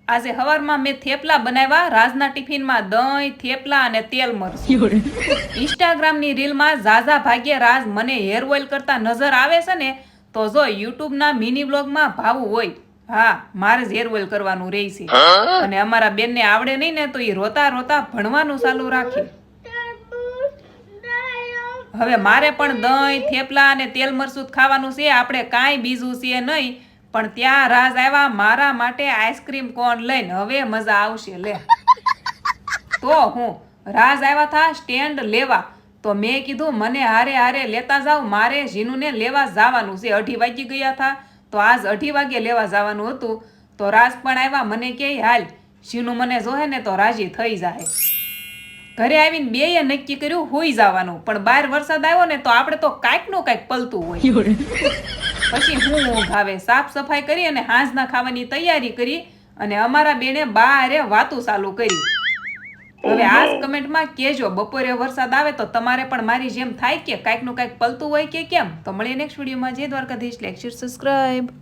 આજે હવારમાં મેં થેપલા બનાવ્યા. રાજના ટિફિનમાં દહીં, થેપલા અને તેલ મરચું. ઇન્સ્ટાગ્રામની રીલમાં ઝાઝા ભાગ્યે રાજ મને હેર ઓઇલ કરતા નજર આવે છે ને, તો જો યુટ્યુબના મિની બ્લોગમાં ભાવું હોય. હા, મારે જ હેર ઓઇલ કરવાનું રહે છે. અને અમારા બેનને આવડે નહીં ને, તો એ રોતા રોતા ભણવાનું ચાલુ રાખે. હવે મારે પણ દહીં, થેપલા અને તેલ મરચું ખાવાનું છે. આપણે કાંઈ બીજું છે નહીં. પણ ત્યાં રાજ આવ્યા મારા માટે આઈસ્ક્રીમ કોન લઈને. હવે મજા આવશે લે. તો હું રાજ આવ્યા હતા સ્ટેન્ડ લેવા. તો મેં કીધું મને હારે હારે લેતા જાવ, મારે જીનુને લેવા જવાનું છે. 2:30 વાગી ગયા હતા, તો આજ 2:30 વાગે લેવા જવાનું હતું. તો રાજ પણ આવ્યા. મને કહે હાલ, જીનુ મને જોહે ને તો રાજી થઈ જાય. ઘરે આવીને બેયે નક્કી કર્યું હોઈ જવાનું. પણ બહાર વરસાદ આવ્યો ને, તો આપણે તો કાંઈક નું કાંઈક પલતું હોય. પછી હું ઊંઘ આવે. સાફ સફાઈ કરી અને હાંજના ખાવાની તૈયારી કરી. અને અમારા બેને બારે વાતું ચાલુ કરી. હવે આજ કમેન્ટમાં કહેજો, બપોરે વરસાદ આવે તો તમારે પણ મારી જેમ થાય કે કાંઈક નું કાંઈક પલતું હોય કે કેમ? તો મળીએ નેક્સ્ટ વિડીયોમાં. જય દ્વારકાધીશ. Like, share, subscribe.